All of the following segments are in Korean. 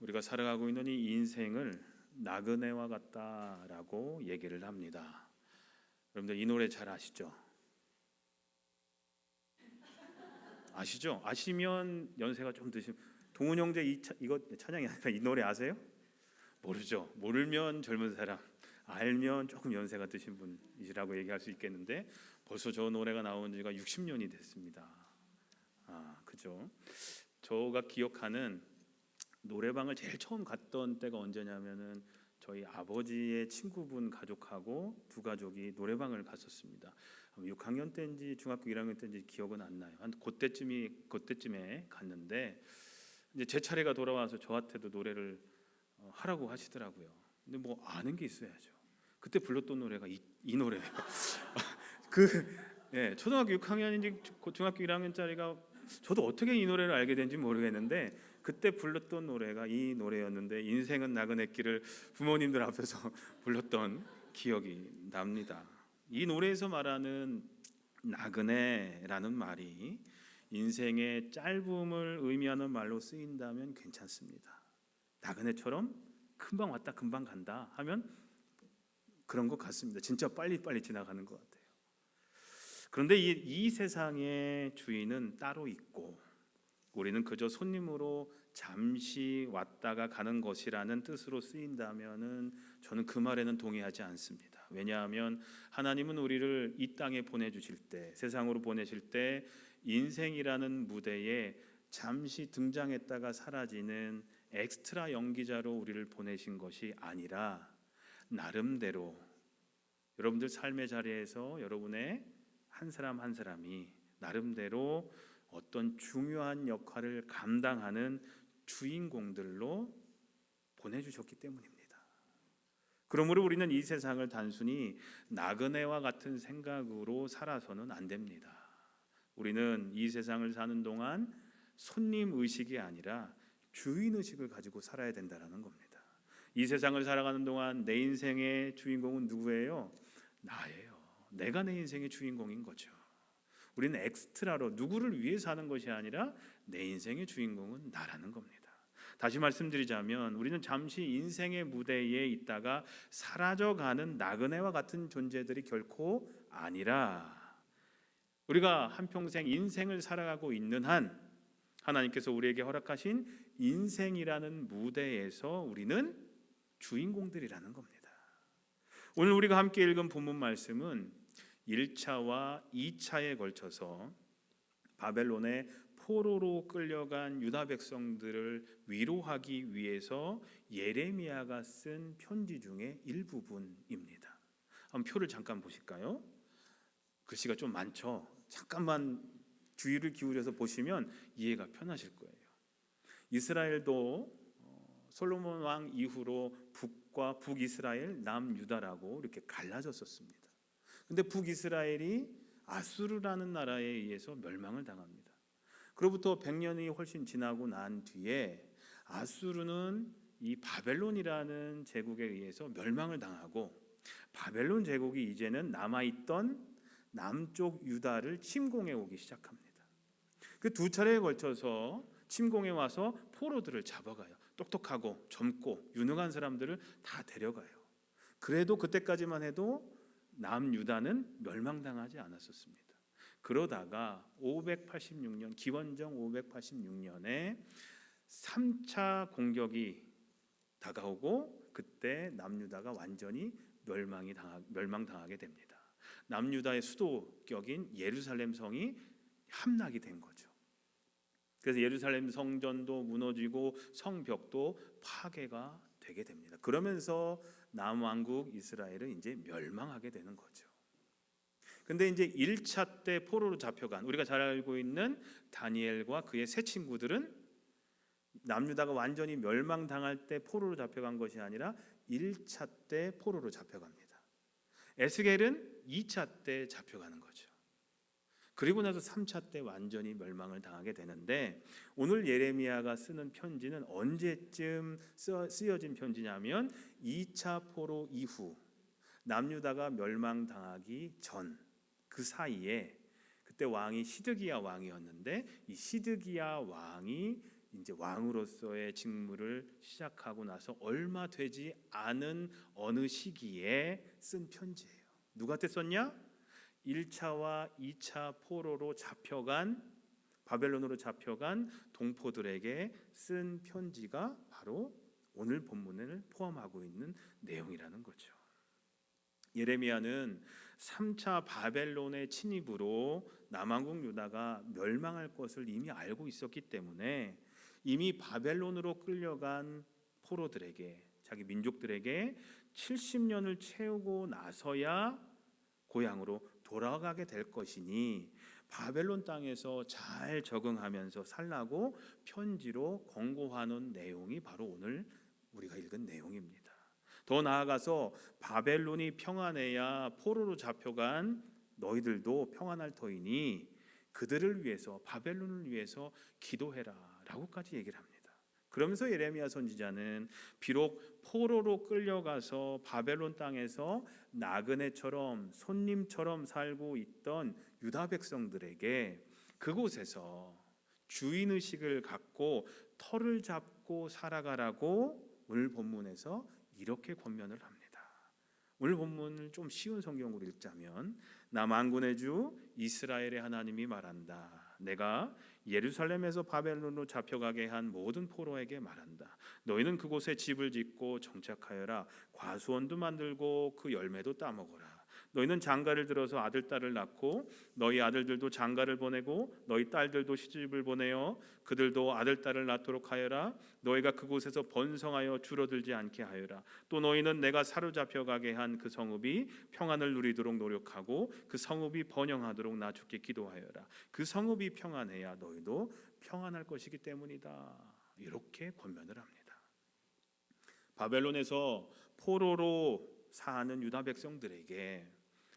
우리가 살아가고 있는 이 인생을 나그네와 같다라고 얘기를 합니다. 여러분들 이 노래 잘 아시죠? 아시죠? 아시면 연세가 좀 드시면 동훈 형제 이거 찬양이 아니라 이 노래 아세요? 모르죠. 모르면 젊은 사람, 알면 조금 연세가 드신 분이시라고 얘기할 수 있겠는데 벌써 저 노래가 나온 지가 60년이 됐습니다. 그죠? 저가 기억하는 노래방을 제일 처음 갔던 때가 언제냐면은 저희 아버지의 친구분 가족하고 두 가족이 노래방을 갔었습니다. 6학년 때인지 중학교 1학년 때인지 기억은 안 나요. 한 그때쯤에 갔는데 이제 제 차례가 돌아와서 저한테도 노래를 하라고 하시더라고요. 근데 뭐 아는 게 있어야죠. 그때 불렀던 노래가 이 노래예요. 초등학교 6학년인지 중학교 1학년짜리가 저도 어떻게 이 노래를 알게 된지 모르겠는데 그때 불렀던 노래가 이 노래였는데 인생은 나그네길을 부모님들 앞에서 불렀던 기억이 납니다. 이 노래에서 말하는 나그네라는 말이 인생의 짧음을 의미하는 말로 쓰인다면 괜찮습니다. 나그네처럼 금방 왔다 금방 간다 하면 그런 것 같습니다. 진짜 빨리빨리 지나가는 것 같아요. 그런데 이 세상의 주인은 따로 있고 우리는 그저 손님으로 잠시 왔다가 가는 것이라는 뜻으로 쓰인다면은 저는 그 말에는 동의하지 않습니다. 왜냐하면 하나님은 우리를 이 땅에 보내주실 때, 세상으로 보내실 때 인생이라는 무대에 잠시 등장했다가 사라지는 엑스트라 연기자로 우리를 보내신 것이 아니라 나름대로 여러분들 삶의 자리에서 여러분의 한 사람 한 사람이 나름대로 어떤 중요한 역할을 감당하는 주인공들로 보내주셨기 때문입니다. 그러므로 우리는 이 세상을 단순히 나그네와 같은 생각으로 살아서는 안 됩니다. 우리는 이 세상을 사는 동안 손님 의식이 아니라 주인 의식을 가지고 살아야 된다는 겁니다. 이 세상을 살아가는 동안 내 인생의 주인공은 누구예요? 나예요. 내가 내 인생의 주인공인 거죠. 우리는 엑스트라로 누구를 위해 사는 것이 아니라 내 인생의 주인공은 나라는 겁니다. 다시 말씀드리자면 우리는 잠시 인생의 무대에 있다가 사라져가는 나그네와 같은 존재들이 결코 아니라 우리가 한평생 인생을 살아가고 있는 한 하나님께서 우리에게 허락하신 인생이라는 무대에서 우리는 주인공들이라는 겁니다. 오늘 우리가 함께 읽은 본문 말씀은 1차와 2차에 걸쳐서 바벨론의 포로로 끌려간 유다 백성들을 위로하기 위해서 예레미야가 쓴 편지 중에 일부분입니다. 한번 표를 잠깐 보실까요? 글씨가 좀 많죠? 잠깐만 주의를 기울여서 보시면 이해가 편하실 거예요. 이스라엘도 솔로몬 왕 이후로 북과 북이스라엘, 남유다라고 이렇게 갈라졌었습니다. 근데 북이스라엘이 아수르라는 나라에 의해서 멸망을 당합니다. 그로부터 100년이 훨씬 지나고 난 뒤에 아수르는 이 바벨론이라는 제국에 의해서 멸망을 당하고 바벨론 제국이 이제는 남아있던 남쪽 유다를 침공해 오기 시작합니다. 그 두 차례에 걸쳐서 침공해 와서 포로들을 잡아가요. 똑똑하고 젊고 유능한 사람들을 다 데려가요. 그래도 그때까지만 해도 남유다는 멸망당하지 않았었습니다. 그러다가 586년 기원전 586년에 3차 공격이 다가오고 그때 남유다가 완전히 멸망당하게 됩니다. 남유다의 수도격인 예루살렘 성이 함락이 된 거죠. 그래서 예루살렘 성전도 무너지고 성벽도 파괴가 되게 됩니다. 그러면서 남왕국 이스라엘은 이제 멸망하게 되는 거죠. 근데 이제 1차 때 포로로 잡혀간 우리가 잘 알고 있는 다니엘과 그의 세 친구들은 남유다가 완전히 멸망당할 때 포로로 잡혀간 것이 아니라 1차 때 포로로 잡혀갑니다. 에스겔은 2차 때 잡혀가는 거죠. 그리고 나서 3차 때 완전히 멸망을 당하게 되는데 오늘 예레미야가 쓰는 편지는 언제쯤 쓰여진 편지냐면 2차 포로 이후 남유다가 멸망당하기 전 그 사이에 그때 왕이 시드기야 왕이었는데 이 시드기야 왕이 이제 왕으로서의 직무를 시작하고 나서 얼마 되지 않은 어느 시기에 쓴 편지예요. 누구한테 썼냐? 1차와 2차 포로로 잡혀간, 바벨론으로 잡혀간 동포들에게 쓴 편지가 바로 오늘 본문을 포함하고 있는 내용이라는 거죠. 예레미야는 3차 바벨론의 침입으로 남왕국 유다가 멸망할 것을 이미 알고 있었기 때문에 이미 바벨론으로 끌려간 포로들에게, 자기 민족들에게 70년을 채우고 나서야 고향으로 돌아가게 될 것이니 바벨론 땅에서 잘 적응하면서 살라고 편지로 권고하는 내용이 바로 오늘 우리가 읽은 내용입니다. 더 나아가서 바벨론이 평안해야 포로로 잡혀간 너희들도 평안할 터이니 그들을 위해서, 바벨론을 위해서 기도해라 라고까지 얘기를 합니다. 그러면서 예레미야 선지자는 비록 포로로 끌려가서 바벨론 땅에서 나그네처럼 손님처럼 살고 있던 유다 백성들에게 그곳에서 주인의식을 갖고 터를 잡고 살아가라고 오늘 본문에서 이렇게 권면을 합니다. 오늘 본문을 좀 쉬운 성경으로 읽자면, 나 만군의 주 이스라엘의 하나님이 말한다. 내가 예루살렘에서 바벨론으로 잡혀가게 한 모든 포로에게 말한다. 너희는 그곳에 집을 짓고 정착하여라. 과수원도 만들고 그 열매도 따먹어라. 너희는 장가를 들어서 아들 딸을 낳고 너희 아들들도 장가를 보내고 너희 딸들도 시집을 보내어 그들도 아들 딸을 낳도록 하여라. 너희가 그곳에서 번성하여 줄어들지 않게 하여라. 또 너희는 내가 사로잡혀 가게 한 그 성읍이 평안을 누리도록 노력하고 그 성읍이 번영하도록 나 주께 기도하여라. 그 성읍이 평안해야 너희도 평안할 것이기 때문이다. 이렇게 권면을 합니다. 바벨론에서 포로로 사는 유다 백성들에게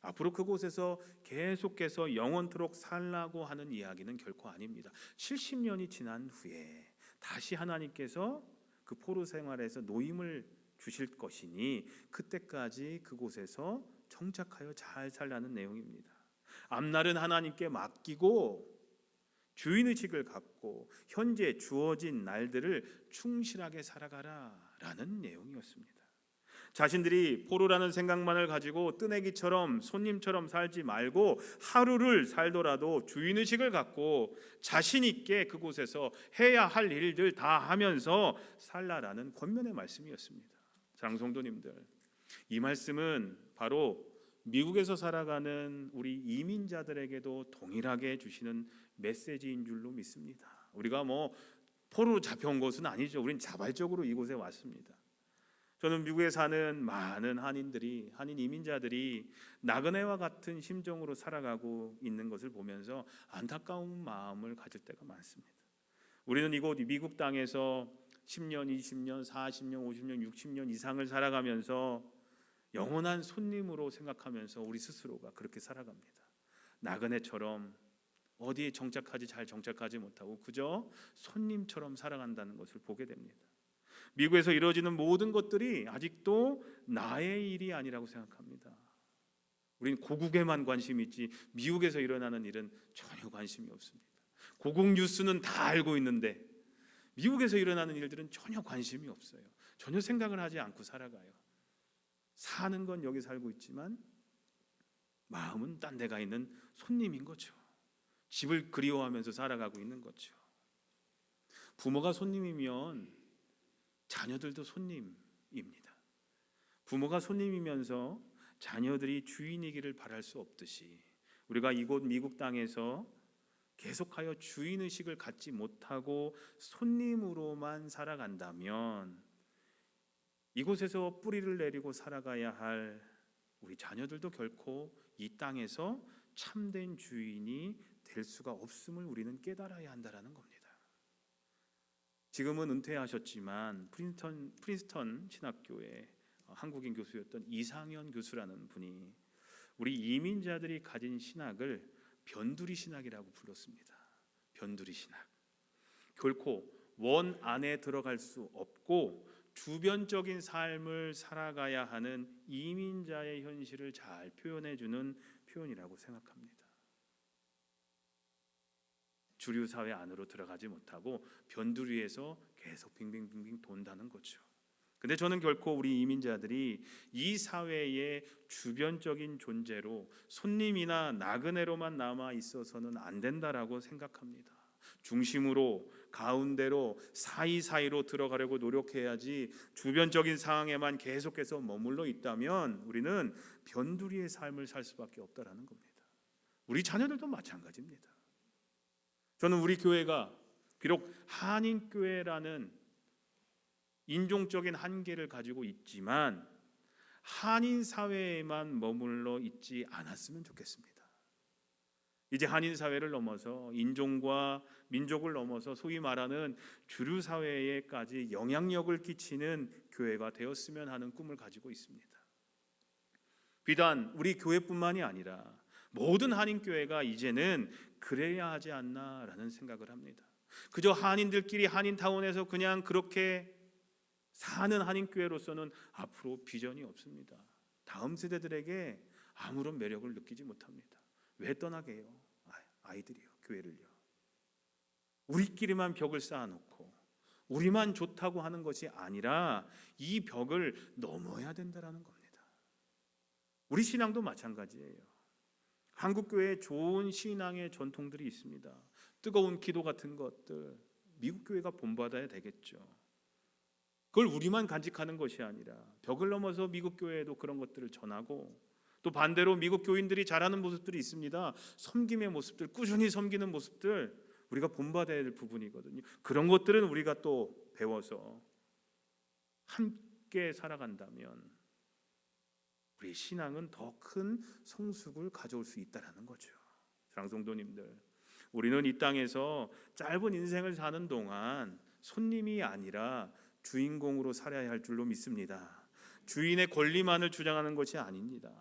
앞으로 그곳에서 계속해서 영원토록 살라고 하는 이야기는 결코 아닙니다. 70년이 지난 후에 다시 하나님께서 그 포로 생활에서 노임을 주실 것이니 그때까지 그곳에서 정착하여 잘 살라는 내용입니다. 앞날은 하나님께 맡기고 주인의식을 갖고 현재 주어진 날들을 충실하게 살아가라라는 내용이었습니다. 자신들이 포로라는 생각만을 가지고 뜨내기처럼 손님처럼 살지 말고 하루를 살더라도 주인의식을 갖고 자신 있게 그곳에서 해야 할 일들 다 하면서 살라라는 권면의 말씀이었습니다. 사랑하는 성도님들, 이 말씀은 바로 미국에서 살아가는 우리 이민자들에게도 동일하게 주시는 메시지인 줄로 믿습니다. 우리가 포로로 잡혀온 것은 아니죠. 우린 자발적으로 이곳에 왔습니다. 저는 미국에 사는 많은 한인 이민자들이 나그네와 같은 심정으로 살아가고 있는 것을 보면서 안타까운 마음을 가질 때가 많습니다. 우리는 이곳 미국 땅에서 10년, 20년, 40년, 50년, 60년 이상을 살아가면서 영원한 손님으로 생각하면서 우리 스스로가 그렇게 살아갑니다. 나그네처럼 어디에 잘 정착하지 못하고 그저 손님처럼 살아간다는 것을 보게 됩니다. 미국에서 이루어지는 모든 것들이 아직도 나의 일이 아니라고 생각합니다. 우리는 고국에만 관심이 있지 미국에서 일어나는 일은 전혀 관심이 없습니다. 고국 뉴스는 다 알고 있는데 미국에서 일어나는 일들은 전혀 관심이 없어요. 전혀 생각을 하지 않고 살아가요. 사는 건 여기 살고 있지만 마음은 딴 데 가 있는 손님인 거죠. 집을 그리워하면서 살아가고 있는 거죠. 부모가 손님이면 자녀들도 손님입니다. 부모가 손님이면서 자녀들이 주인이기를 바랄 수 없듯이 우리가 이곳 미국 땅에서 계속하여 주인의식을 갖지 못하고 손님으로만 살아간다면 이곳에서 뿌리를 내리고 살아가야 할 우리 자녀들도 결코 이 땅에서 참된 주인이 될 수가 없음을 우리는 깨달아야 한다는 겁니다. 지금은 은퇴하셨지만 프린스턴 신학교의 한국인 교수였던 이상현 교수라는 분이 우리 이민자들이 가진 신학을 변두리 신학이라고 불렀습니다. 변두리 신학. 결코 원 안에 들어갈 수 없고 주변적인 삶을 살아가야 하는 이민자의 현실을 잘 표현해 주는 표현이라고 생각합니다. 주류 사회 안으로 들어가지 못하고 변두리에서 계속 빙빙빙빙 돈다는 거죠. 근데 저는 결코 우리 이민자들이 이 사회의 주변적인 존재로 손님이나 나그네로만 남아 있어서는 안 된다라고 생각합니다. 중심으로, 가운데로, 사이사이로 들어가려고 노력해야지 주변적인 상황에만 계속해서 머물러 있다면 우리는 변두리의 삶을 살 수밖에 없다라는 겁니다. 우리 자녀들도 마찬가지입니다. 저는 우리 교회가 비록 한인교회라는 인종적인 한계를 가지고 있지만 한인 사회에만 머물러 있지 않았으면 좋겠습니다. 이제 한인 사회를 넘어서 인종과 민족을 넘어서 소위 말하는 주류 사회에까지 영향력을 끼치는 교회가 되었으면 하는 꿈을 가지고 있습니다. 비단 우리 교회뿐만이 아니라 모든 한인 교회가 이제는 그래야 하지 않나라는 생각을 합니다. 그저 한인들끼리 한인타운에서 그냥 그렇게 사는 한인교회로서는 앞으로 비전이 없습니다. 다음 세대들에게 아무런 매력을 느끼지 못합니다. 왜 떠나게 해요? 아이들이요, 교회를요. 우리끼리만 벽을 쌓아놓고 우리만 좋다고 하는 것이 아니라 이 벽을 넘어야 된다는 겁니다. 우리 신앙도 마찬가지예요. 한국교회에 좋은 신앙의 전통들이 있습니다. 뜨거운 기도 같은 것들 미국 교회가 본받아야 되겠죠. 그걸 우리만 간직하는 것이 아니라 벽을 넘어서 미국 교회에도 그런 것들을 전하고, 또 반대로 미국 교인들이 잘하는 모습들이 있습니다. 섬김의 모습들, 꾸준히 섬기는 모습들 우리가 본받아야 될 부분이거든요. 그런 것들은 우리가 또 배워서 함께 살아간다면 우리 신앙은 더 큰 성숙을 가져올 수 있다는 거죠. 사랑하는 성도님들, 우리는 이 땅에서 짧은 인생을 사는 동안 손님이 아니라 주인공으로 살아야 할 줄로 믿습니다. 주인의 권리만을 주장하는 것이 아닙니다.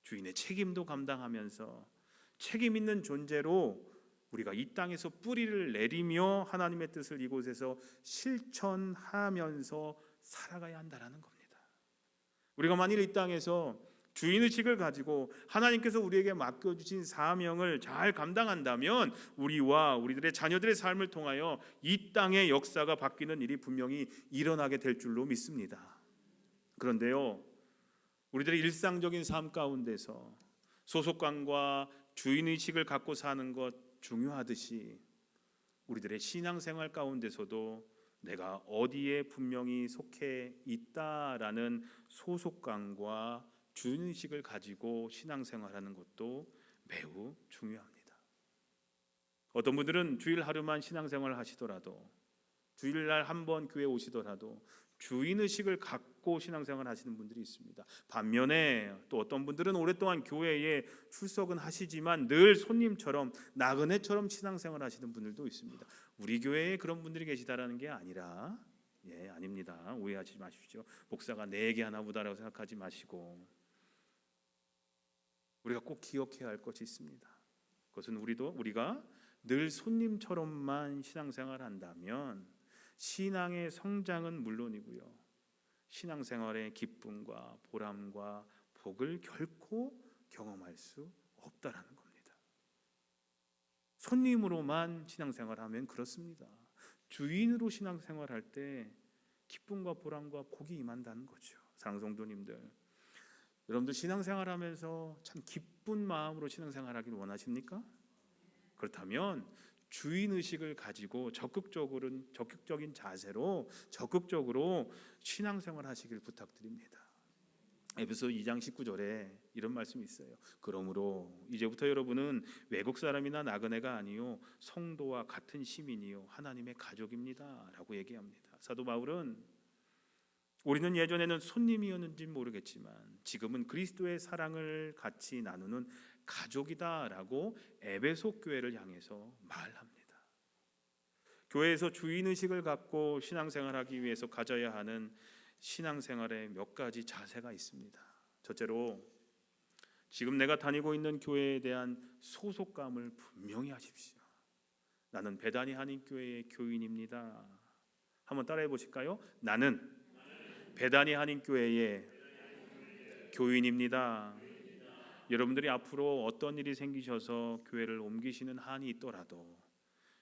주인의 책임도 감당하면서 책임 있는 존재로 우리가 이 땅에서 뿌리를 내리며 하나님의 뜻을 이곳에서 실천하면서 살아가야 한다는 겁니다. 우리가 만일 이 땅에서 주인의식을 가지고 하나님께서 우리에게 맡겨주신 사명을 잘 감당한다면 우리와 우리들의 자녀들의 삶을 통하여 이 땅의 역사가 바뀌는 일이 분명히 일어나게 될 줄로 믿습니다. 그런데요, 우리들의 일상적인 삶 가운데서 소속감과 주인의식을 갖고 사는 것 중요하듯이 우리들의 신앙생활 가운데서도 내가 어디에 분명히 속해 있다라는 소속감과 주인의식을 가지고 신앙생활하는 것도 매우 중요합니다. 어떤 분들은 주일 하루만 신앙생활을 하시더라도, 주일날 한 번 교회 오시더라도 주인의식을 갖고 신앙생활 하시는 분들이 있습니다. 반면에 또 어떤 분들은 오랫동안 교회에 출석은 하시지만 늘 손님처럼 나그네처럼 신앙생활 하시는 분들도 있습니다. 우리 교회에 그런 분들이 계시다라는 게 아니라, 아닙니다. 오해하지 마십시오. 목사가 내 얘기 하나 보다라고 생각하지 마시고, 우리가 꼭 기억해야 할 것이 있습니다. 그것은 우리가 늘 손님처럼만 신앙생활을 한다면 신앙의 성장은 물론이고요, 신앙생활의 기쁨과 보람과 복을 결코 경험할 수 없다라는 겁니다. 손님으로만 신앙생활하면 그렇습니다. 주인으로 신앙생활할 때 기쁨과 보람과 복이 임한다는 거죠. 사랑하는 성도님들, 여러분들 신앙생활하면서 참 기쁜 마음으로 신앙생활하기를 원하십니까? 그렇다면 주인의식을 가지고 적극적인 자세로 적극적으로 신앙생활 하시길 부탁드립니다. 에베소 2장 19절에 이런 말씀이 있어요. 그러므로 이제부터 여러분은 외국 사람이나 나그네가 아니요 성도와 같은 시민이요 하나님의 가족입니다 라고 얘기합니다. 사도 바울은 우리는 예전에는 손님이었는지 모르겠지만 지금은 그리스도의 사랑을 같이 나누는 가족이다라고 에베소 교회를 향해서 말합니다. 교회에서 주인의식을 갖고 신앙생활하기 위해서 가져야 하는 신앙생활의 몇 가지 자세가 있습니다. 첫째로, 지금 내가 다니고 있는 교회에 대한 소속감을 분명히 하십시오. 나는 베다니 한인교회의 교인입니다. 한번 따라해 보실까요? 나는 베다니 한인교회의 교인입니다. 여러분들이 앞으로 어떤 일이 생기셔서 교회를 옮기시는 한이 있더라도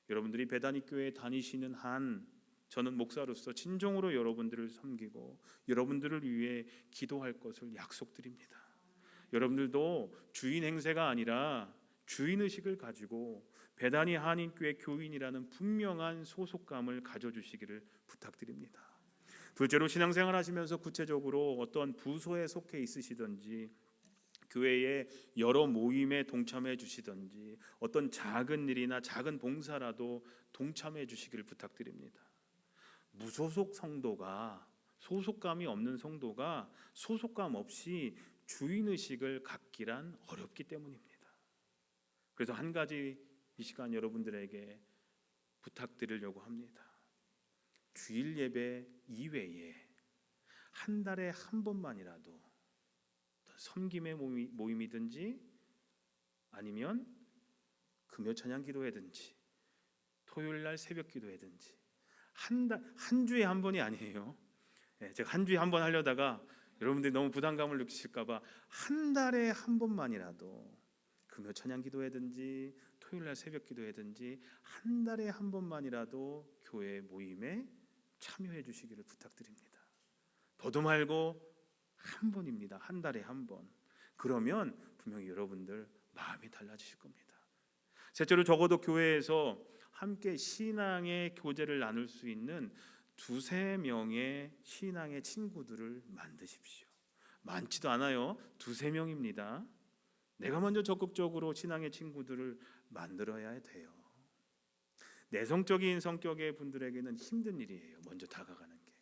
여러분들이 베다니 교회에 다니시는 한 저는 목사로서 진정으로 여러분들을 섬기고 여러분들을 위해 기도할 것을 약속드립니다. 여러분들도 주인 행세가 아니라 주인의식을 가지고 베다니 한인교회 교인이라는 분명한 소속감을 가져주시기를 부탁드립니다. 둘째로, 신앙생활 하시면서 구체적으로 어떤 부서에 속해 있으시든지 교회의 여러 모임에 동참해 주시든지 어떤 작은 일이나 작은 봉사라도 동참해 주시기를 부탁드립니다. 무소속 성도가, 소속감이 없는 성도가 소속감 없이 주인의식을 갖기란 어렵기 때문입니다. 그래서 한 가지 이 시간 여러분들에게 부탁드리려고 합니다. 주일 예배 이외에 한 달에 한 번만이라도 섬김의 모임이든지 아니면 금요 찬양 기도회든지 토요일 날 새벽 기도회든지 한 주에 한 번이 아니에요. 제가 한 주에 한 번 하려다가 여러분들이 너무 부담감을 느끼실까 봐 한 달에 한 번만이라도 금요 찬양 기도회든지 토요일 날 새벽 기도회든지 한 달에 한 번만이라도 교회 모임에 참여해 주시기를 부탁드립니다. 더도 말고 한 번입니다. 한 달에 한 번. 그러면 분명히 여러분들 마음이 달라지실 겁니다. 셋째로, 적어도 교회에서 함께 신앙의 교제를 나눌 수 있는 두세 명의 신앙의 친구들을 만드십시오. 많지도 않아요. 두세 명입니다. 내가 먼저 적극적으로 신앙의 친구들을 만들어야 돼요. 내성적인 성격의 분들에게는 힘든 일이에요. 먼저 다가가는 게.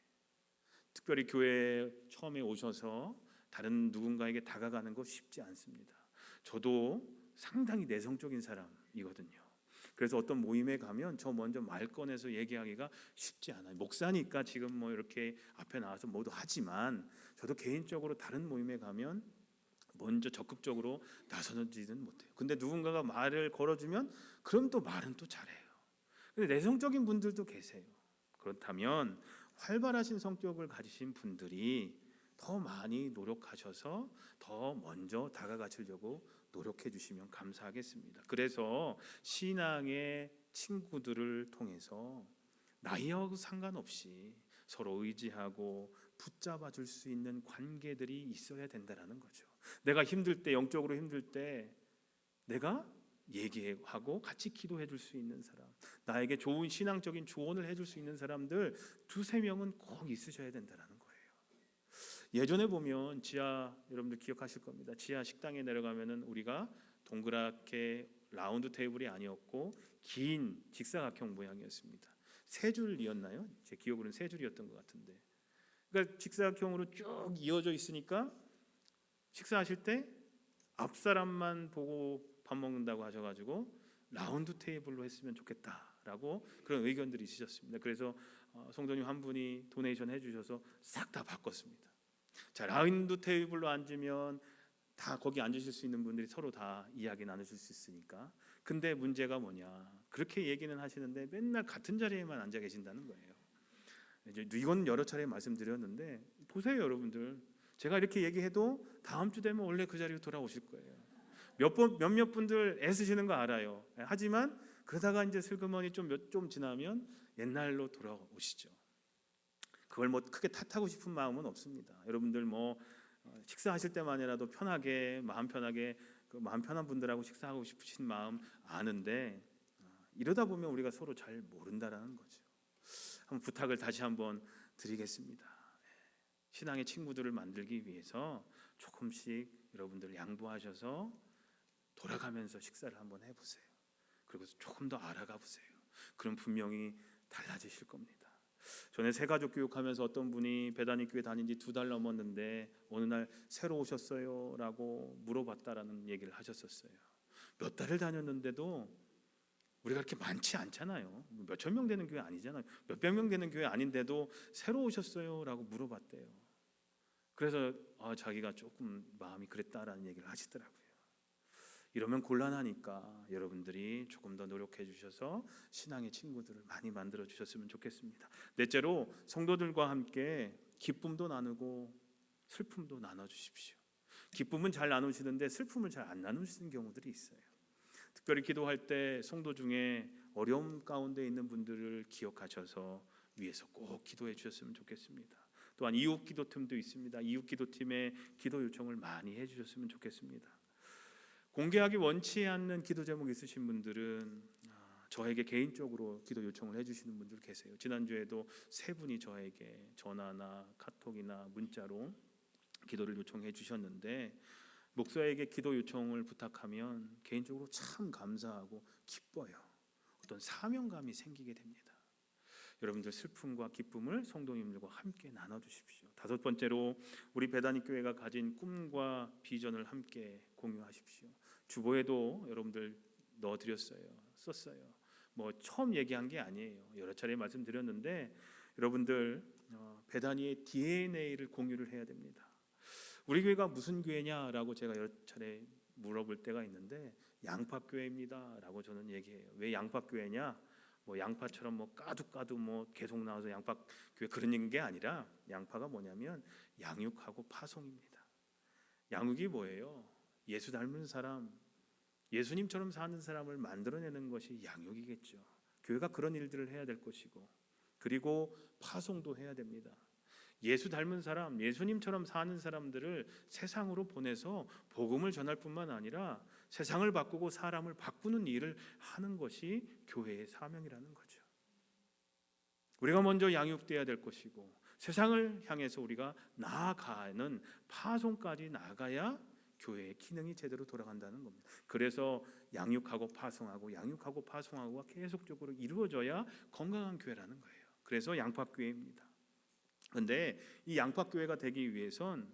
특별히 교회에 처음에 오셔서 다른 누군가에게 다가가는 거 쉽지 않습니다. 저도 상당히 내성적인 사람이거든요. 그래서 어떤 모임에 가면 저 먼저 말 꺼내서 얘기하기가 쉽지 않아요. 목사니까 지금 뭐 이렇게 앞에 나와서 뭐도 하지만 저도 개인적으로 다른 모임에 가면 먼저 적극적으로 나서지는 못해요. 근데 누군가가 말을 걸어주면 그럼 또 말은 또 잘해요. 근데 내성적인 분들도 계세요. 그렇다면 활발하신 성격을 가지신 분들이 더 많이 노력하셔서 더 먼저 다가가시려고 노력해 주시면 감사하겠습니다. 그래서 신앙의 친구들을 통해서 나이하고 상관없이 서로 의지하고 붙잡아 줄 수 있는 관계들이 있어야 된다는 거죠. 내가 힘들 때, 영적으로 힘들 때 내가 얘기하고 같이 기도해 줄 수 있는 사람, 나에게 좋은 신앙적인 조언을 해줄 수 있는 사람들 두세 명은 꼭 있으셔야 된다는 거예요. 예전에 보면 지하, 여러분들 기억하실 겁니다. 지하 식당에 내려가면은 우리가 동그랗게 라운드 테이블이 아니었고 긴 직사각형 모양이었습니다. 세 줄이었나요? 제 기억으로는 세 줄이었던 것 같은데, 그러니까 직사각형으로 쭉 이어져 있으니까 식사하실 때 앞 사람만 보고 밥 먹는다고 하셔가지고 라운드 테이블로 했으면 좋겠다라고 그런 의견들이 있으셨습니다. 그래서 성도님 한 분이 도네이션 해주셔서 싹 다 바꿨습니다. 자, 라운드 테이블로 앉으면 다 거기 앉으실 수 있는 분들이 서로 다 이야기 나누실 수 있으니까. 근데 문제가 뭐냐, 그렇게 얘기는 하시는데 맨날 같은 자리에만 앉아 계신다는 거예요. 이건 여러 차례 말씀드렸는데 보세요 여러분들, 제가 이렇게 얘기해도 다음 주 되면 원래 그 자리로 돌아오실 거예요. 몇몇 분들 애쓰시는 거 알아요. 하지만 그러다가 이제 슬그머니 좀 지나면 옛날로 돌아오시죠. 그걸 뭐 크게 탓하고 싶은 마음은 없습니다. 여러분들 뭐 식사하실 때만이라도 편하게 마음 편하게 마음 편한 분들하고 식사하고 싶으신 마음 아는데 이러다 보면 우리가 서로 잘 모른다라는 거죠. 한번 부탁을 다시 한번 드리겠습니다. 신앙의 친구들을 만들기 위해서 조금씩 여러분들 양보하셔서 돌아가면서 식사를 한번 해보세요. 그리고 조금 더 알아가 보세요. 그럼 분명히 달라지실 겁니다. 전에 새가족 교육하면서 어떤 분이 베다니 교회 다닌 지 2달 넘었는데 어느 날 새로 오셨어요? 라고 물어봤다라는 얘기를 하셨었어요. 몇 달을 다녔는데도 우리가 그렇게 많지 않잖아요. 몇천 명 되는 교회 아니잖아요. 몇백 명 되는 교회 아닌데도 새로 오셨어요? 라고 물어봤대요. 그래서 자기가 조금 마음이 그랬다라는 얘기를 하시더라고요. 이러면 곤란하니까 여러분들이 조금 더 노력해 주셔서 신앙의 친구들을 많이 만들어 주셨으면 좋겠습니다. 넷째로, 성도들과 함께 기쁨도 나누고 슬픔도 나눠 주십시오. 기쁨은 잘 나누시는데 슬픔을 잘 안 나누시는 경우들이 있어요. 특별히 기도할 때 성도 중에 어려움 가운데 있는 분들을 기억하셔서 위해서 꼭 기도해 주셨으면 좋겠습니다. 또한 이웃 기도팀도 있습니다. 이웃 기도팀에 기도 요청을 많이 해주셨으면 좋겠습니다. 공개하기 원치 않는 기도 제목 있으신 분들은 저에게 개인적으로 기도 요청을 해주시는 분들 계세요. 지난주에도 3분이 저에게 전화나 카톡이나 문자로 기도를 요청해 주셨는데, 목사에게 기도 요청을 부탁하면 개인적으로 참 감사하고 기뻐요. 어떤 사명감이 생기게 됩니다. 여러분들 슬픔과 기쁨을 성도님들과 함께 나눠주십시오. 5번째로 우리 배단위 교회가 가진 꿈과 비전을 함께 공유하십시오. 주보에도 여러분들 넣어드렸어요. 썼어요. 뭐 처음 얘기한 게 아니에요. 여러 차례 말씀드렸는데 여러분들 배단위의 DNA를 공유를 해야 됩니다. 우리 교회가 무슨 교회냐라고 제가 여러 차례 물어볼 때가 있는데 양파교회입니다라고 저는 얘기해요. 왜 양파교회냐? 뭐 양파처럼 뭐 까두까두 뭐 계속 나와서 양파교회 그런 게 아니라, 양파가 뭐냐면 양육하고 파송입니다. 양육이 뭐예요? 예수 닮은 사람, 예수님처럼 사는 사람을 만들어내는 것이 양육이겠죠. 교회가 그런 일들을 해야 될 것이고, 그리고 파송도 해야 됩니다. 예수 닮은 사람, 예수님처럼 사는 사람들을 세상으로 보내서 복음을 전할 뿐만 아니라 세상을 바꾸고 사람을 바꾸는 일을 하는 것이 교회의 사명이라는 거죠. 우리가 먼저 양육돼야 될 것이고, 세상을 향해서 우리가 나아가는 파송까지 나가야 교회의 기능이 제대로 돌아간다는 겁니다. 그래서 양육하고 파송하고 양육하고 파송하고가 계속적으로 이루어져야 건강한 교회라는 거예요. 그래서 양파교회입니다. 그런데 이 양파교회가 되기 위해선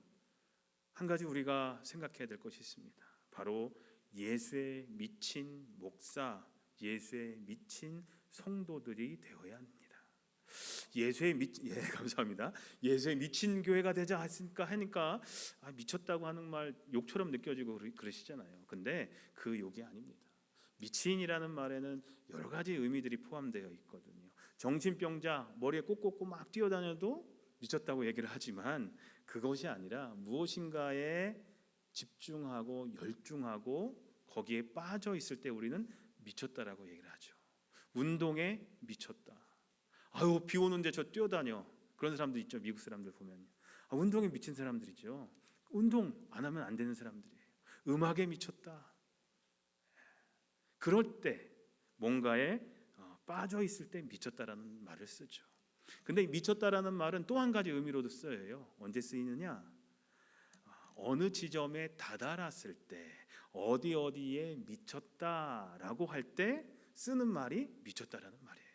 한 가지 우리가 생각해야 될 것이 있습니다. 바로 예수에 미친 목사, 예수에 미친 성도들이 되어야 합니다. 감사합니다. 예수에 미친 교회가 되자 하니까 미쳤다고 하는 말 욕처럼 느껴지고 그러시잖아요. 근데 그 욕이 아닙니다. 미친이라는 말에는 여러 가지 의미들이 포함되어 있거든요. 정신병자, 머리에 꽂고 막 뛰어다녀도 미쳤다고 얘기를 하지만, 그것이 아니라 무엇인가에 집중하고 열중하고 거기에 빠져 있을 때 우리는 미쳤다라고 얘기를 하죠. 운동에 미쳤다. 비 오는데 저 뛰어다녀. 그런 사람들 있죠. 미국 사람들 보면 운동에 미친 사람들이죠. 운동 안 하면 안 되는 사람들이에요. 음악에 미쳤다. 그럴 때 뭔가에 빠져 있을 때 미쳤다라는 말을 쓰죠. 근데 미쳤다라는 말은 또 한 가지 의미로도 쓰여요. 언제 쓰이느냐? 어느 지점에 다다랐을 때, 어디에 미쳤다라고 할 때 쓰는 말이 미쳤다라는 말이에요.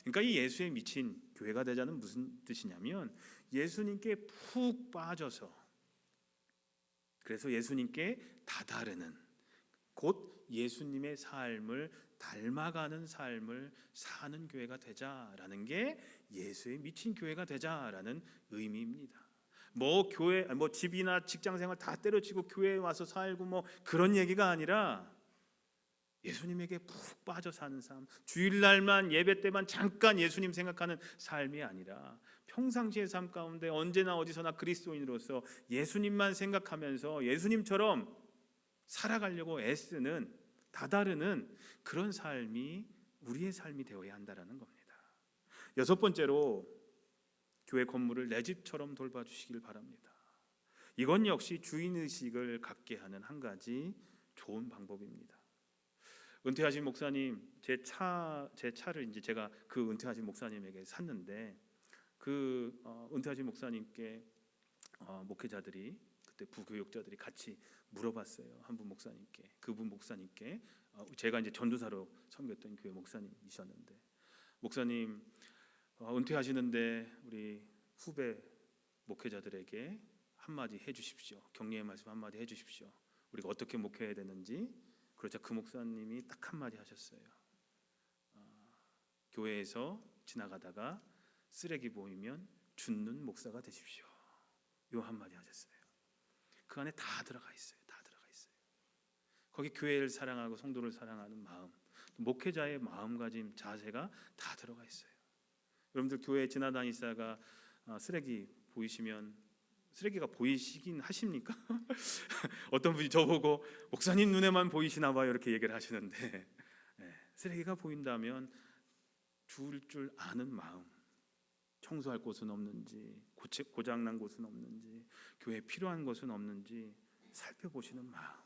그러니까 이 예수에 미친 교회가 되자는 무슨 뜻이냐면, 예수님께 푹 빠져서, 그래서 예수님께 다다르는, 곧 예수님의 삶을 닮아가는 삶을 사는 교회가 되자라는 게 예수에 미친 교회가 되자라는 의미입니다. 교회, 집이나 직장생활 다 때려치고 교회에 와서 살고 그런 얘기가 아니라, 예수님에게 푹 빠져 사는 삶, 주일날만 예배 때만 잠깐 예수님 생각하는 삶이 아니라 평상시의 삶 가운데 언제나 어디서나 그리스도인으로서 예수님만 생각하면서 예수님처럼 살아가려고 애쓰는, 다다르는 그런 삶이 우리의 삶이 되어야 한다는 겁니다. 6번째로 교회 건물을 내 집처럼 돌봐주시길 바랍니다. 이건 역시 주인의식을 갖게 하는 한 가지 좋은 방법입니다. 은퇴하신 목사님, 제 차를 이제 제가 그 은퇴하신 목사님에게 샀는데, 그 은퇴하신 목사님께 목회자들이, 그때 부교육자들이 같이 물어봤어요. 한 분 목사님께, 그분 목사님께, 제가 이제 전도사로 섬겼던 교회 목사님이셨는데, 목사님 은퇴하시는데 우리 후배 목회자들에게 한마디 해주십시오. 격려의 말씀 한마디 해주십시오. 우리가 어떻게 목회해야 되는지. 그러자 그 목사님이 딱 한마디 하셨어요. 교회에서 지나가다가 쓰레기 보이면 줍는 목사가 되십시오. 요 한마디 하셨어요. 그 안에 다 들어가 있어요. 다 들어가 있어요. 거기 교회를 사랑하고 성도를 사랑하는 마음, 목회자의 마음가짐, 자세가 다 들어가 있어요. 여러분들 교회 지나다니다가 쓰레기 보이시면, 쓰레기가 보이시긴 하십니까? 어떤 분이 저보고 목사님 눈에만 보이시나 봐요 이렇게 얘기를 하시는데, 쓰레기가 보인다면 주울 줄 아는 마음, 청소할 곳은 없는지, 고장난 곳은 없는지, 교회에 필요한 것은 없는지 살펴보시는 마음,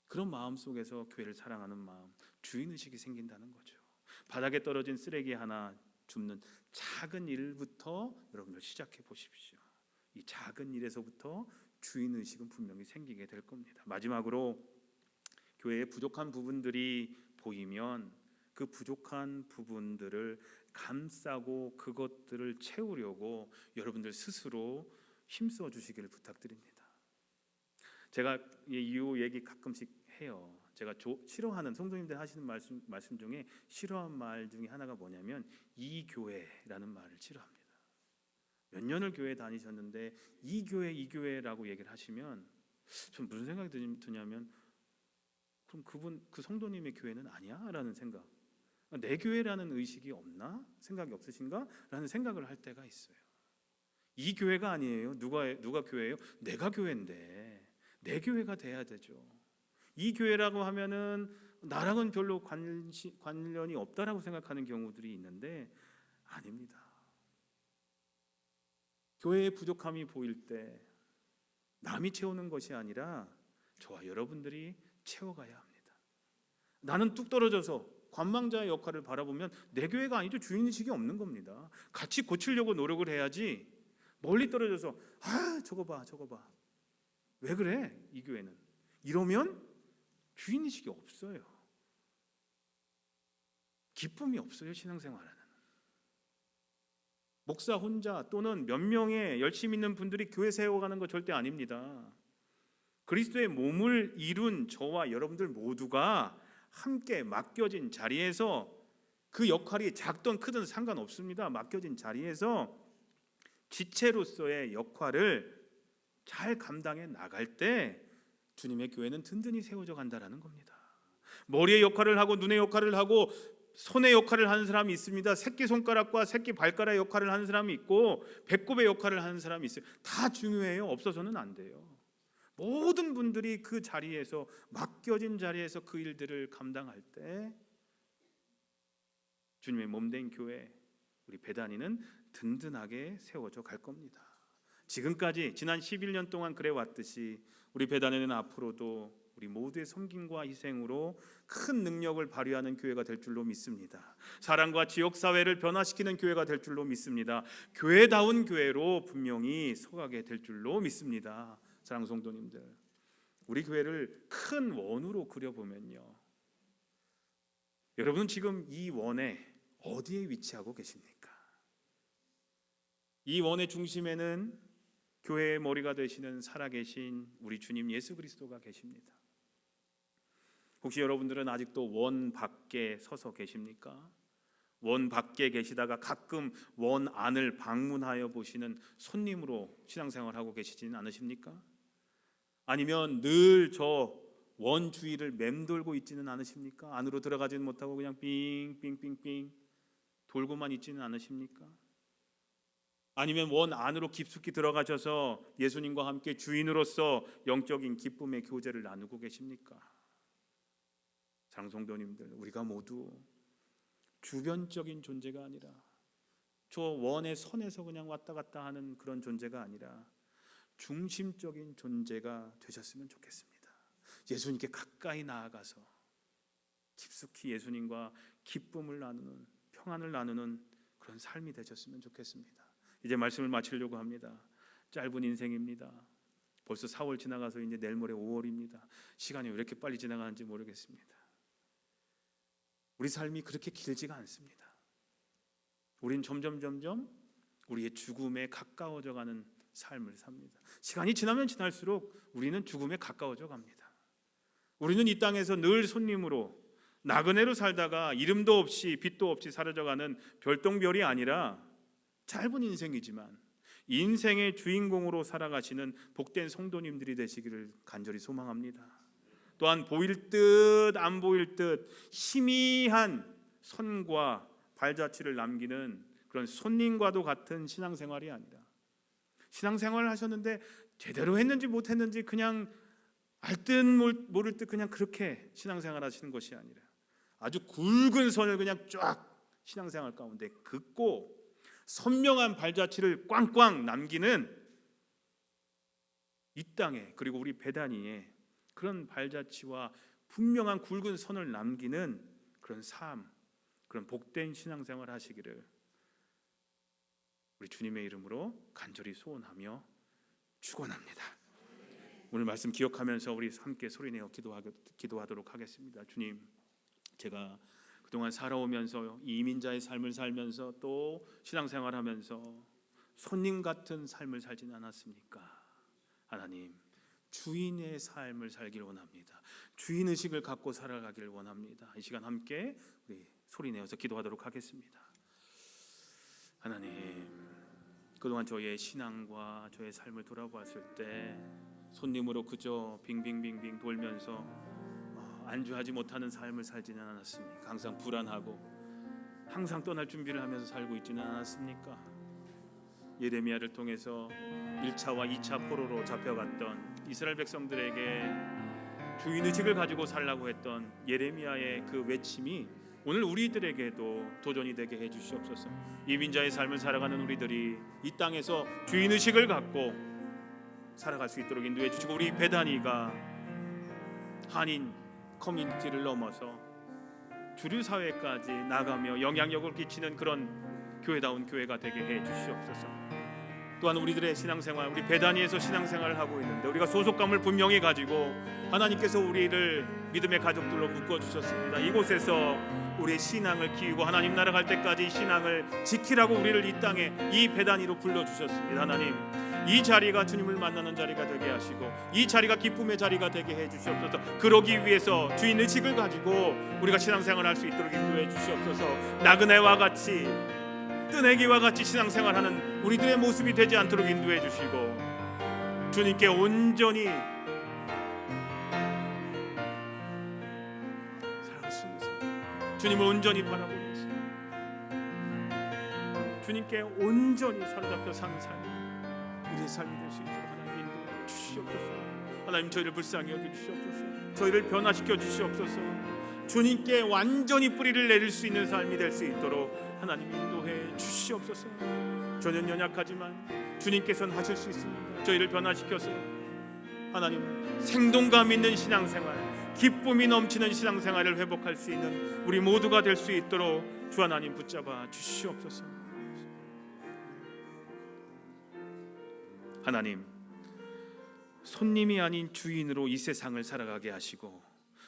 그런 마음 속에서 교회를 사랑하는 마음, 주인의식이 생긴다는 거죠. 바닥에 떨어진 쓰레기 하나 줍는 작은 일부터 여러분들 시작해 보십시오. 이 작은 일에서부터 주인의식은 분명히 생기게 될 겁니다. 마지막으로 교회에 부족한 부분들이 보이면 그 부족한 부분들을 감싸고 그것들을 채우려고 여러분들 스스로 힘써 주시기를 부탁드립니다. 제가 이 얘기 가끔씩 해요. 제가 싫어하는, 성도님들 하시는 말씀 중에 싫어하는 말 중에 하나가 뭐냐면 이 교회라는 말을 싫어합니다. 몇 년을 교회 다니셨는데 이 교회라고 얘기를 하시면 전 무슨 생각이 드냐면 그럼 그 성도님의 교회는 아니야? 라는 생각. 내 교회라는 의식이 없나? 생각이 없으신가? 라는 생각을 할 때가 있어요. 이 교회가 아니에요. 누가 교회예요? 내가 교회인데 내 교회가 돼야 되죠. 이 교회라고 하면은 나랑은 별로 관련이 없다라고 생각하는 경우들이 있는데 아닙니다. 교회의 부족함이 보일 때 남이 채우는 것이 아니라 저와 여러분들이 채워가야 합니다. 나는 뚝 떨어져서 관망자의 역할을 바라보면 내 교회가 아니죠. 주인의식이 없는 겁니다. 같이 고치려고 노력을 해야지 멀리 떨어져서 저거 봐 왜 그래 이 교회는, 이러면 주인의식이 없어요. 기쁨이 없어요. 신앙생활하는 목사 혼자 또는 몇 명의 열심히 있는 분들이 교회 세워가는 거 절대 아닙니다. 그리스도의 몸을 이룬 저와 여러분들 모두가 함께 맡겨진 자리에서 그 역할이 작든 크든 상관없습니다. 맡겨진 자리에서 지체로서의 역할을 잘 감당해 나갈 때 주님의 교회는 든든히 세워져 간다라는 겁니다. 머리의 역할을 하고 눈의 역할을 하고 손의 역할을 하는 사람이 있습니다. 새끼손가락과 새끼발가락의 역할을 하는 사람이 있고 배꼽의 역할을 하는 사람이 있어요. 다 중요해요. 없어서는 안 돼요. 모든 분들이 그 자리에서 맡겨진 자리에서 그 일들을 감당할 때 주님의 몸된 교회, 우리 배단위는 든든하게 세워져 갈 겁니다. 지금까지 지난 11년 동안 그래 왔듯이 우리 배단위는 앞으로도 우리 모두의 섬김과 희생으로 큰 능력을 발휘하는 교회가 될 줄로 믿습니다. 사랑과 지역사회를 변화시키는 교회가 될 줄로 믿습니다. 교회다운 교회로 분명히 서가게 될 줄로 믿습니다. 사랑하는 성도님들, 우리 교회를 큰 원으로 그려보면요, 여러분 지금 이 원에 어디에 위치하고 계십니까? 이 원의 중심에는 교회의 머리가 되시는 살아계신 우리 주님 예수 그리스도가 계십니다. 혹시 여러분들은 아직도 원 밖에 서서 계십니까? 원 밖에 계시다가 가끔 원 안을 방문하여 보시는 손님으로 신앙생활하고 계시지는 않으십니까? 아니면 늘 저 원 주위를 맴돌고 있지는 않으십니까? 안으로 들어가지는 못하고 그냥 빙빙빙빙 돌고만 있지는 않으십니까? 아니면 원 안으로 깊숙이 들어가셔서 예수님과 함께 주인으로서 영적인 기쁨의 교제를 나누고 계십니까? 장성도님들, 우리가 모두 주변적인 존재가 아니라 저 원의 선에서 그냥 왔다 갔다 하는 그런 존재가 아니라 중심적인 존재가 되셨으면 좋겠습니다. 예수님께 가까이 나아가서 깊숙이 예수님과 기쁨을 나누는, 평안을 나누는 그런 삶이 되셨으면 좋겠습니다. 이제 말씀을 마치려고 합니다. 짧은 인생입니다. 벌써 4월 지나가서 이제 내일 모레 5월입니다. 시간이 왜 이렇게 빨리 지나가는지 모르겠습니다. 우리 삶이 그렇게 길지가 않습니다. 우린 점점 우리의 죽음에 가까워져 가는 삶을 삽니다. 시간이 지나면 지날수록 우리는 죽음에 가까워져 갑니다. 우리는 이 땅에서 늘 손님으로 나그네로 살다가 이름도 없이 빛도 없이 사라져가는 별똥별이 아니라 짧은 인생이지만 인생의 주인공으로 살아가시는 복된 성도님들이 되시기를 간절히 소망합니다. 또한 보일 듯 안 보일 듯 희미한 선과 발자취를 남기는 그런 손님과도 같은 신앙생활이 아니라, 신앙생활을 하셨는데 제대로 했는지 못했는지 그냥 알 듯 모를 듯 그냥 그렇게 신앙생활 하시는 것이 아니라 아주 굵은 선을 그냥 쫙 신앙생활 가운데 긋고 선명한 발자취를 꽝꽝 남기는 이 땅에, 그리고 우리 베다니에 그런 발자취와 분명한 굵은 선을 남기는 그런 삶, 그런 복된 신앙생활 하시기를 우리 주님의 이름으로 간절히 소원하며 축원합니다. 오늘 말씀 기억하면서 우리 함께 소리내어 기도하도록 하겠습니다. 주님, 제가 그동안 살아오면서 이민자의 삶을 살면서 또 신앙생활하면서 손님 같은 삶을 살지는 않았습니까? 하나님, 주인의 삶을 살기를 원합니다. 주인의식을 갖고 살아가기를 원합니다. 이 시간 함께 우리 소리내어서 기도하도록 하겠습니다. 하나님, 그동안 저의 신앙과 저의 삶을 돌아보았을 때 손님으로 그저 빙빙빙빙 돌면서 안주하지 못하는 삶을 살지는 않았습니까? 항상 불안하고 항상 떠날 준비를 하면서 살고 있지는 않았습니까? 예레미야를 통해서 1차와 2차 포로로 잡혀갔던 이스라엘 백성들에게 주인의식을 가지고 살라고 했던 예레미야의 그 외침이 오늘 우리들에게도 도전이 되게 해주시옵소서. 이민자의 삶을 살아가는 우리들이 이 땅에서 주인의식을 갖고 살아갈 수 있도록 인도해 주시고, 우리 베다니가 한인 커뮤니티를 넘어서 주류 사회까지 나가며 영향력을 끼치는 그런 교회다운 교회가 되게 해 주시옵소서. 또한 우리들의 신앙생활, 우리 베다니에서 신앙생활을 하고 있는데 우리가 소속감을 분명히 가지고 하나님께서 우리를 믿음의 가족들로 묶어 주셨습니다. 이곳에서 우리의 신앙을 키우고 하나님 나라 갈 때까지 신앙을 지키라고 우리를 이 땅에 이 베다니로 불러 주셨습니다. 하나님, 이 자리가 주님을 만나는 자리가 되게 하시고 이 자리가 기쁨의 자리가 되게 해 주시옵소서. 그러기 위해서 주인 의식을 가지고 우리가 신앙생활을 할 수 있도록 인도해 주시옵소서. 나그네와 같이, 뜨내기와 같이 신앙생활하는 우리들의 모습이 되지 않도록 인도해 주시고, 주님께 온전히 살아갈 수 있는 삶, 주님을 온전히 바라보면서 주님께 온전히 사로잡혀 사는 삶, 우리의 삶이 될 수 있도록 하나님 인도해 주시옵소서. 하나님, 저희를 불쌍히 여겨주시옵소서. 저희를 변화시켜 주시옵소서. 주님께 완전히 뿌리를 내릴 수 있는 삶이 될 수 있도록 하나님 인도해 주시옵소서. 저는 연약하지만 주님께서는 하실 수 있습니다. 저희를 변화시켜서 하나님 생동감 있는 신앙생활, 기쁨이 넘치는 신앙생활을 회복할 수 있는 우리 모두가 될 수 있도록 주 하나님 붙잡아 주시옵소서. 하나님, 손님이 아닌 주인으로 이 세상을 살아가게 하시고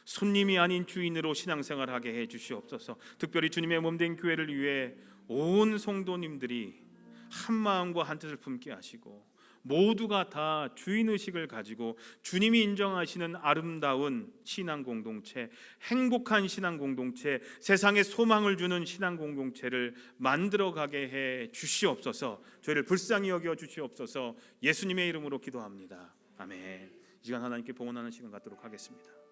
손님이 아닌 주인으로 신앙생활하게 해 주시옵소서. 특별히 주님의 몸된 교회를 위해 온 성도님들이 한 마음과 한 뜻을 품게 하시고 모두가 다 주인의식을 가지고 주님이 인정하시는 아름다운 신앙 공동체, 행복한 신앙 공동체, 세상에 소망을 주는 신앙 공동체를 만들어가게 해 주시옵소서. 저희를 불쌍히 여겨 주시옵소서. 예수님의 이름으로 기도합니다. 아멘. 이 시간 하나님께 봉헌하는 시간 갖도록 하겠습니다.